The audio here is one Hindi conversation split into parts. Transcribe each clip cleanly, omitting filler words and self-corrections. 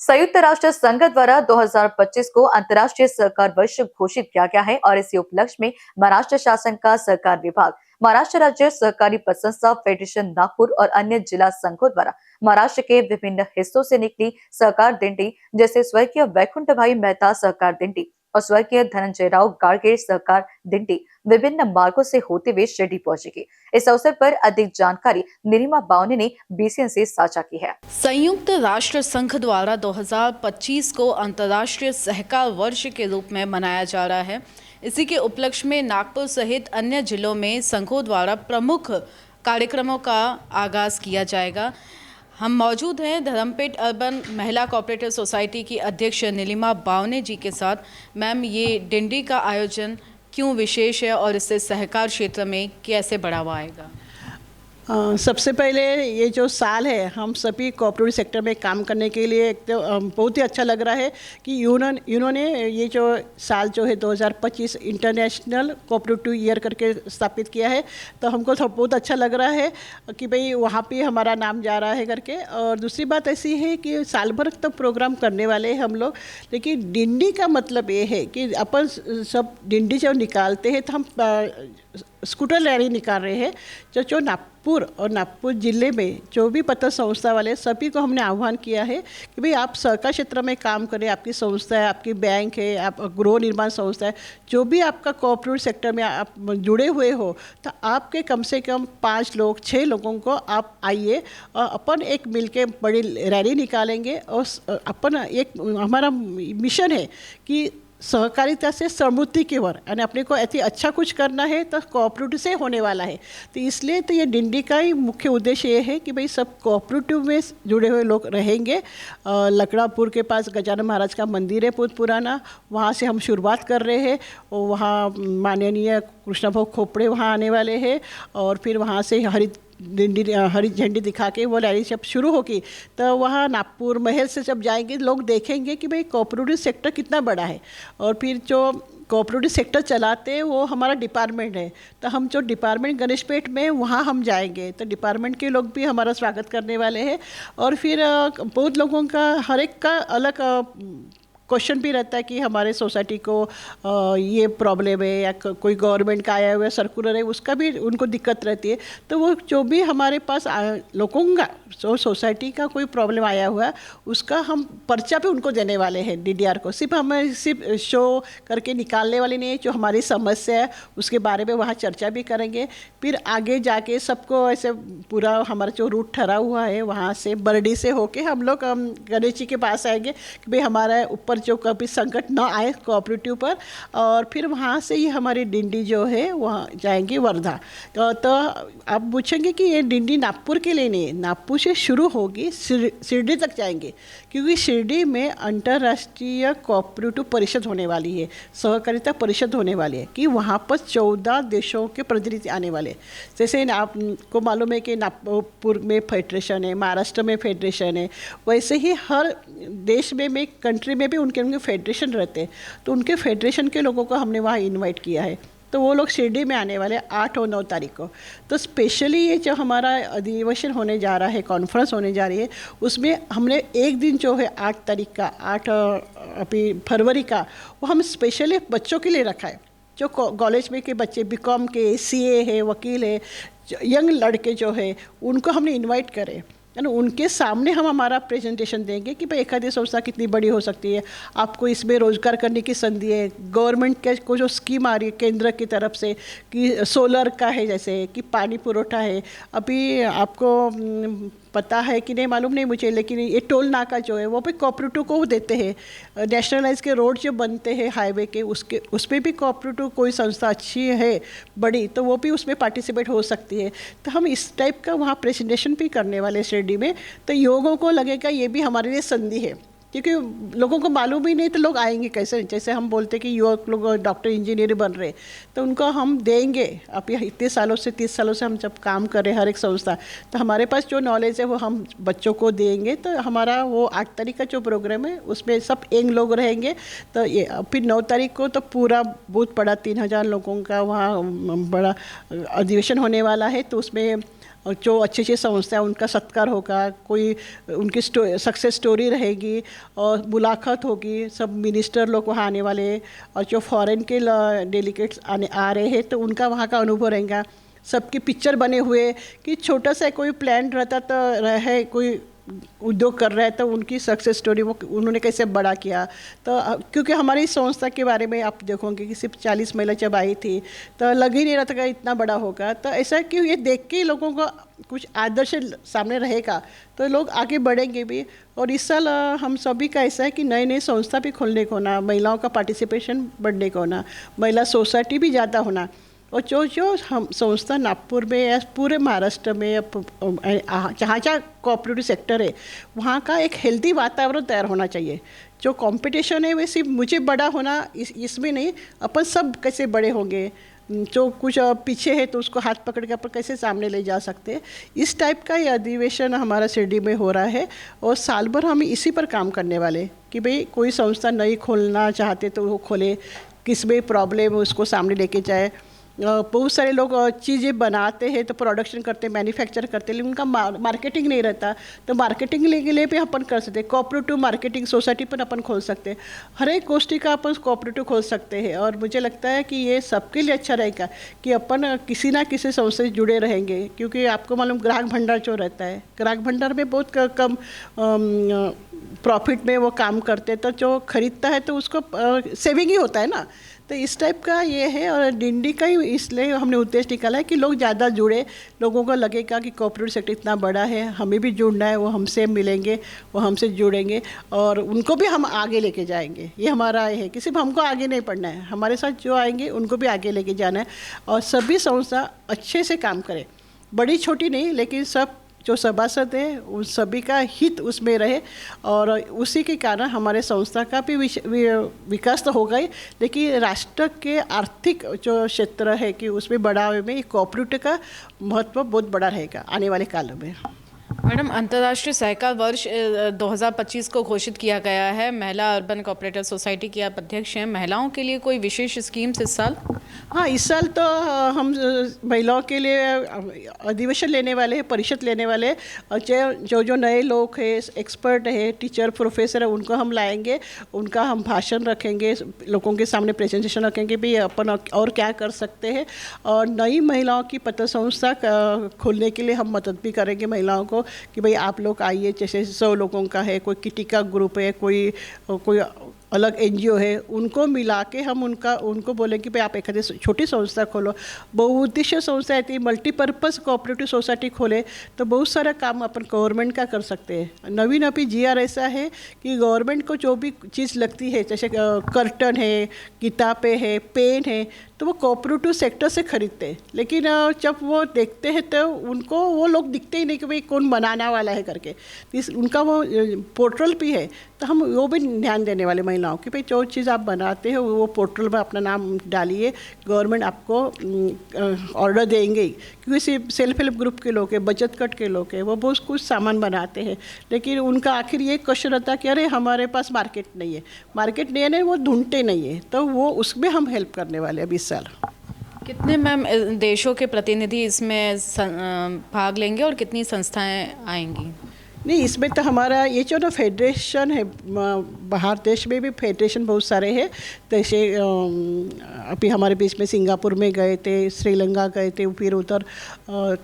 संयुक्त राष्ट्र संघ द्वारा 2025 को अंतर्राष्ट्रीय सहकार वर्ष घोषित किया गया है और इसी उपलक्ष्य में महाराष्ट्र शासन का सहकार विभाग, महाराष्ट्र राज्य सहकारी प्रशंसा फेडरेशन नागपुर और अन्य जिला संघों द्वारा महाराष्ट्र के विभिन्न हिस्सों से निकली सहकार दिंडी जैसे स्वर्गीय वैकुंठ भाई मेहता सहकार दिंडी और स्वर्गीय धनंजय राव गाडगे सहकार दिंडी विभिन्न मार्गों से होते हुए शिरडी पहुंचेगी। इस अवसर पर अधिक जानकारी नीलिमा बावने ने बीसीएन से साझा की है। संयुक्त राष्ट्र संघ द्वारा 2025 को अंतर्राष्ट्रीय सहकार वर्ष के रूप में मनाया जा रहा है। इसी के उपलक्ष्य में नागपुर सहित अन्य जिलों में संघों द्वारा प्रमुख कार्यक्रमों का आगाज किया जाएगा। हम मौजूद हैं धर्मपेट अर्बन महिला कोऑपरेटिव सोसाइटी की अध्यक्ष नीलिमा बावने जी के साथ। मैम, ये डिंडी का आयोजन क्यों विशेष है और इससे सहकार क्षेत्र में कैसे बढ़ावा आएगा? सबसे पहले ये जो साल है, हम सभी कोऑपरेटिव सेक्टर में काम करने के लिए एक तो बहुत ही अच्छा लग रहा है कि इन्होंने ये जो साल जो है 2025 इंटरनेशनल कोऑपरेटिव ईयर करके स्थापित किया है। तो हमको तो बहुत अच्छा लग रहा है कि भाई वहाँ पे हमारा नाम जा रहा है करके। और दूसरी बात ऐसी है कि साल भर तो प्रोग्राम करने वाले हैं हम लोग, लेकिन डिंडी का मतलब ये है कि अपन सब डिंडी जब निकालते हैं तो हम स्कूटर रैली निकाल रहे हैं। जो नागपुर और नागपुर ज़िले में जो भी पत्र संस्था वाले सभी को हमने आह्वान किया है कि भाई आप सहकार क्षेत्र में काम करें, आपकी संस्था है, आपकी बैंक है, आप गृह निर्माण संस्था है, जो भी आपका कोऑपरेटिव सेक्टर में आप जुड़े हुए हो, तो आपके कम से कम 5 लोग 6 लोगों को आप आइए और अपन एक मिलके बड़ी रैली निकालेंगे। और अपन एक हमारा मिशन है कि सहकारिता से समृद्धि की ओर, यानी अपने को ऐसी अच्छा कुछ करना है तो कोऑपरेटिव से होने वाला है। तो इसलिए तो ये डिंडी का ही मुख्य उद्देश्य ये है कि भाई सब कोऑपरेटिव में जुड़े हुए लोग रहेंगे। लकड़ापुर के पास गजानन महाराज का मंदिर है बहुत पुराना, वहाँ से हम शुरुआत कर रहे हैं। और वहाँ माननीय कृष्ण भोग खोपड़े वहाँ आने वाले हैं और फिर वहाँ से हरी झंडी दिखा के वो रैली जब शुरू होगी तो वहाँ नागपुर महल से जब जाएंगे लोग देखेंगे कि भाई कोऑपरेटिव सेक्टर कितना बड़ा है। और फिर जो कोऑपरेटिव सेक्टर चलाते हैं वो हमारा डिपार्टमेंट है, तो हम जो डिपार्टमेंट गणेशपेट में वहाँ हम जाएंगे तो डिपार्टमेंट के लोग भी हमारा स्वागत करने वाले हैं। और फिर बहुत लोगों का हर एक का अलग क्वेश्चन भी रहता है कि हमारे सोसाइटी को ये प्रॉब्लम है या कोई गवर्नमेंट का आया हुआ सर्कुलर है, उसका भी उनको दिक्कत रहती है। तो वो जो भी हमारे पास लोगों का जो सोसाइटी का कोई प्रॉब्लम आया हुआ है उसका हम पर्चा पे उनको देने वाले हैं डीडीआर को। सिर्फ शो करके निकालने वाले नहीं है, जो हमारी समस्या है उसके बारे में वहाँ चर्चा भी करेंगे। फिर आगे जाके सबको ऐसे पूरा हमारा जो रूट ठहरा हुआ है वहाँ से बरडी से होके हम लोग गणेश जी के पास आएंगे कि भाई हमारा ऊपर जो कभी संकट ना आए कोऑपरेटिव पर। और फिर वहाँ से ही हमारी डिंडी जो है वहाँ जाएंगी वर्धा। तो आप पूछेंगे कि ये डिंडी नागपुर के लिए नहीं है, नागपुर से शुरू होगी शिरडी तक जाएंगे, क्योंकि शिरडी में अंतर्राष्ट्रीय कोऑपरेटिव परिषद होने वाली है, सहकारिता परिषद होने वाली है कि वहाँ पर 14 देशों के प्रतिनिधि आने वाले। जैसे आपको मालूम है कि नागपुर में फेडरेशन है, महाराष्ट्र में फेडरेशन है, वैसे ही हर देश में कंट्री में भी उनके फेडरेशन रहते हैं। तो उनके फेडरेशन के लोगों को हमने वहाँ इनवाइट किया है, तो वो लोग शिरडी में आने वाले 8 और 9 तारीख को। तो स्पेशली ये जो हमारा अधिवेशन होने जा रहा है, कॉन्फ्रेंस होने जा रही है, उसमें हमने एक दिन जो है 8 तारीख का 8 अभी फरवरी का वो हम स्पेशली बच्चों के लिए रखा है। जो कॉलेज में के बच्चे बीकॉम के, सीए है, वकील है, यंग लड़के जो है उनको हमने इन्वाइट करे, यानी उनके सामने हम हमारा प्रेजेंटेशन देंगे कि भाई एक आधी संस्था कितनी बड़ी हो सकती है, आपको इसमें रोजगार करने की संधि है। गवर्नमेंट के को जो स्कीम आ रही है केंद्र की तरफ से कि सोलर का है, जैसे कि पानी पुरोठा है, अभी आपको पता है कि नहीं मालूम नहीं मुझे, लेकिन ये टोल नाका जो है वो भी कोऑपरेटिव को देते हैं। नेशनलाइज के रोड जो बनते हैं हाईवे के, उसमें भी कोऑपरेटिव कोई संस्था अच्छी है बड़ी तो वो भी उसमें पार्टिसिपेट हो सकती है। तो हम इस टाइप का वहाँ प्रेजेंटेशन भी करने वाले शिरडी में। तो लोगों को लगेगा ये भी हमारे लिए संधि है, क्योंकि लोगों को मालूम ही नहीं तो लोग आएंगे कैसे। जैसे हम बोलते कि युवक लोग डॉक्टर इंजीनियर बन रहे, तो उनको हम देंगे। अब ये इतने सालों से 30 सालों से हम जब काम कर रहे हैं हर एक संस्था, तो हमारे पास जो नॉलेज है वो हम बच्चों को देंगे। तो हमारा वो 8 तारीख का जो प्रोग्राम है उसमें सब यंग लोग रहेंगे। तो ये फिर 9 तारीख को तो पूरा बहुत बड़ा 3000 लोगों का वहाँ बड़ा अधिवेशन होने वाला है। तो उसमें और जो अच्छी अच्छी संस्था है उनका सत्कार होगा, कोई उनकी सक्सेस स्टोरी रहेगी और मुलाकात होगी। सब मिनिस्टर लोग वहाँ आने वाले हैं और जो फॉरेन के डेलीगेट्स आ रहे हैं तो उनका वहाँ का अनुभव रहेगा। सबकी पिक्चर बने हुए कि छोटा सा कोई प्लान रहता तो रहे, कोई उद्योग कर रहा है तो उनकी सक्सेस स्टोरी वो उन्होंने कैसे बड़ा किया। तो क्योंकि हमारी संस्था के बारे में आप देखोगे कि सिर्फ 40 महिला जब आई थी तो लग ही नहीं रहा था कि इतना बड़ा होगा। तो ऐसा क्यों, ये देख के लोगों को कुछ आदर्श सामने रहेगा तो लोग आगे बढ़ेंगे भी। और इस साल हम सभी का ऐसा है कि नए नए संस्था भी खोलने को ना, महिलाओं का पार्टिसिपेशन बढ़ने को ना, महिला सोसाइटी भी ज़्यादा होना। और जो हम संस्था नागपुर में या पूरे महाराष्ट्र में जहाँ जहाँ कोऑपरेटिव सेक्टर है वहाँ का एक हेल्दी वातावरण तैयार होना चाहिए। जो कंपटीशन है वे सिर्फ मुझे बड़ा होना इसमें नहीं, अपन सब कैसे बड़े होंगे, जो कुछ पीछे है तो उसको हाथ पकड़ के अपन कैसे सामने ले जा सकते हैं। इस टाइप का ये अधिवेशन हमारा शिरडी में हो रहा है और साल भर हम इसी पर काम करने वाले कि भाई कोई संस्था नई खोलना चाहते तो वो खोले, किस में प्रॉब्लम है उसको सामने लेके जाए। बहुत सारे लोग चीज़ें बनाते हैं तो प्रोडक्शन करते हैं, मैन्युफैक्चर करते हैं, लेकिन उनका मार्केटिंग नहीं रहता। तो मार्केटिंग के लिए भी अपन कर सकते हैं, कोऑपरेटिव मार्केटिंग सोसाइटी पर अपन खोल सकते हैं। हर एक गोष्ठी का अपन कोऑपरेटिव खोल सकते हैं। और मुझे लगता है कि ये सबके लिए अच्छा रहेगा कि अपन किसी ना किसी संस्था से जुड़े रहेंगे। क्योंकि आपको मालूम ग्राहक भंडार जो रहता है, ग्राहक भंडार में बहुत कम प्रॉफिट में वो काम करते हैं, तो जो खरीदता है तो उसको सेविंग ही होता है ना। तो इस टाइप का ये है। और डिंडी का ही इसलिए हमने उद्देश्य निकाला है कि लोग ज़्यादा जुड़े, लोगों को लगेगा कि कोऑपरेटिव सेक्टर इतना बड़ा है, हमें भी जुड़ना है, वो हमसे मिलेंगे, वो हमसे जुड़ेंगे और उनको भी हम आगे लेके जाएंगे। ये हमारा है कि सिर्फ हमको आगे नहीं पढ़ना है, हमारे साथ जो आएंगे उनको भी आगे लेके जाना है। और सभी संस्था अच्छे से काम करें, बड़ी छोटी नहीं, लेकिन सब जो सभासद है उन सभी का हित उसमें रहे। और उसी के कारण हमारे संस्था का भी विकास तो होगा ही, लेकिन राष्ट्र के आर्थिक जो क्षेत्र है कि उसमें बढ़ावे में कोऑपरेटिव का महत्व बहुत बड़ा रहेगा आने वाले काल में। मैडम, अंतर्राष्ट्रीय सहकार वर्ष 2025 को घोषित किया गया है। महिला अर्बन कोऑपरेटिव सोसाइटी की आप अध्यक्ष हैं। महिलाओं के लिए कोई विशेष स्कीम्स इस साल? हाँ, इस साल तो हम महिलाओं के लिए अधिवेशन लेने वाले हैं, परिषद लेने वाले हैं। और जो नए लोग हैं, एक्सपर्ट है, टीचर प्रोफेसर है, उनको हम लाएंगे, उनका हम भाषण रखेंगे, लोगों के सामने प्रेजेंटेशन रखेंगे भी अपन और क्या कर सकते हैं। और नई महिलाओं की पत्र संस्था खोलने के लिए हम मदद भी करेंगे महिलाओं को कि भाई आप लोग आइए। जैसे 100 लोगों का है, कोई किटी का ग्रुप है, कोई अलग NGO है, उनको मिला के हम उनको बोलें कि भाई आप एक छोटी संस्था खोलो। बहुउद्देश्य संस्था है, मल्टीपर्पज़ कोऑपरेटिव सोसाइटी खोले तो बहुत सारा काम अपन गवर्नमेंट का कर सकते हैं। नवीन अभी GR ऐसा है कि गवर्नमेंट को जो भी चीज़ लगती है, जैसे कर्टन है, किताबें है, पेन है, तो वो कोऑपरेटिव सेक्टर से खरीदते हैं। लेकिन जब वो देखते हैं तो उनको वो लोग दिखते ही नहीं कि भाई कौन बनाना वाला है करके। उनका वो पोर्टल भी है, तो हम वो भी ध्यान देने वाले महिलाओं की, भाई जो चीज़ आप बनाते हो वो पोर्टल में अपना नाम डालिए, गवर्नमेंट आपको ऑर्डर देंगे। क्योंकि सिर्फ सेल्फ हेल्प ग्रुप के लोग हैं, बचत कट के लोग हैं, वो बहुत कुछ सामान बनाते हैं, लेकिन उनका आखिर ये क्वेश्चन रहता है कि अरे हमारे पास मार्केट नहीं है ना, वो ढूंढते नहीं है। तो वो उसमें हम हेल्प करने वाले हैं 20 साल। कितने मैम देशों के प्रतिनिधि इसमें भाग लेंगे और कितनी संस्थाएं आएंगी? नहीं, इसमें तो हमारा ये जो ना फेडरेशन है, बाहर देश में भी फेडरेशन बहुत सारे हैं। जैसे अभी हमारे बीच में सिंगापुर में गए थे, श्रीलंका गए थे, फिर उधर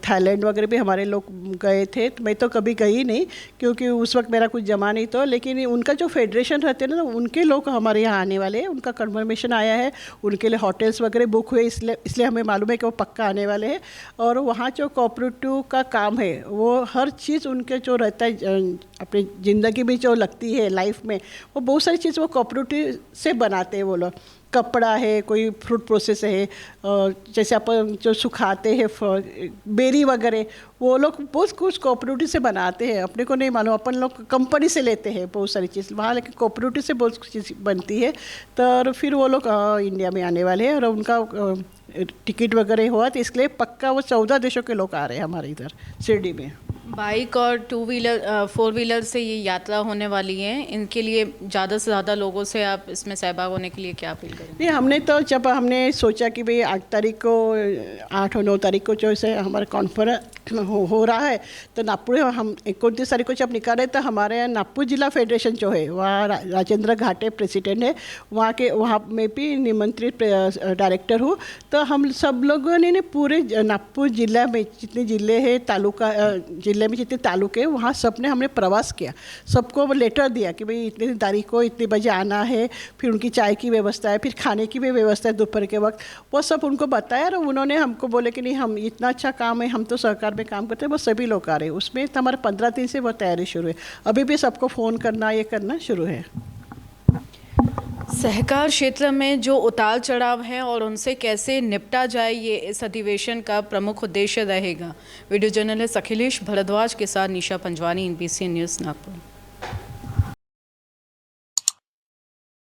थाईलैंड वगैरह भी हमारे लोग गए थे। तो मैं तो कभी गई नहीं क्योंकि उस वक्त मेरा कुछ जमा नहीं था, लेकिन उनका जो फेडरेशन रहते हैं ना, उनके लोग हमारे यहाँ आने वाले हैं। उनका कन्फर्मेशन आया है, उनके लिए होटल्स वगैरह बुक हुए, इसलिए हमें मालूम है कि वो पक्का आने वाले हैं। और वहाँ जो कोऑपरेटिव का काम है वो हर चीज़ उनके जो रहता है अपनी ज़िंदगी में जो लगती है लाइफ में, वो बहुत सारी चीज़ वो कोऑपरेटिव से बनाते हैं वो लोग। कपड़ा है, कोई फ्रूट प्रोसेस है, जैसे अपन जो सुखाते हैं बेरी वगैरह, वो लोग बहुत कुछ कोऑपरेटिव से बनाते हैं। अपने को नहीं मालूम, अपन लोग कंपनी से लेते हैं बहुत सारी चीज़ वहाँ, लेकिन कोऑपरेटिव से बहुत चीज़ बनती है। तो फिर वो लोग इंडिया में आने वाले हैं और उनका टिकट वगैरह हुआ, तो इसलिए पक्का वो 14 देशों के लोग आ रहे हैं हमारे इधर शिरडी में। बाइक और टू व्हीलर फोर व्हीलर से ये यात्रा होने वाली है, इनके लिए ज़्यादा से ज़्यादा लोगों से आप इसमें सहभाग होने के लिए क्या अपील करेंगे? नहीं, हमने तो जब हमने सोचा कि भाई 8 तारीख को 8 और 9 तारीख को जो है हमारा कॉन्फ्रेंस हो रहा है, तो नागपुर हम 29 तारीख को जब निकाले तो हमारे यहाँ नागपुर जिला फेडरेशन जो है वहाँ राजेंद्र घाटे प्रेसिडेंट है, वहाँ में भी निमंत्रित डायरेक्टर हूँ। तो हम सब लोगों ने पूरे नागपुर जिला में जितने जिले हैं तालुका जिले में जितने तालुके हैं वहाँ सब ने हमने प्रवास किया, सबको लेटर दिया कि भाई इतनी तारीख को इतने बजे आना है, फिर उनकी चाय की व्यवस्था है, फिर खाने की भी व्यवस्था है दोपहर के वक्त, वो सब उनको बताया। और उन्होंने हमको बोले कि नहीं हम इतना अच्छा काम है, हम तो सरकार में काम करते हैं, वो सभी लोग आ रहे हैं। उसमें तो हमारे 15 दिन से वो तैयारी शुरू है, अभी भी सबको फ़ोन करना ये करना शुरू है। सहकार क्षेत्र में जो उतार चढ़ाव हैं और उनसे कैसे निपटा जाए, ये इस अधिवेशन का प्रमुख उद्देश्य रहेगा। वीडियो जर्नलिस्ट अखिलेश भरद्वाज के साथ निशा पंजवानी, NBC न्यूज़ नागपुर।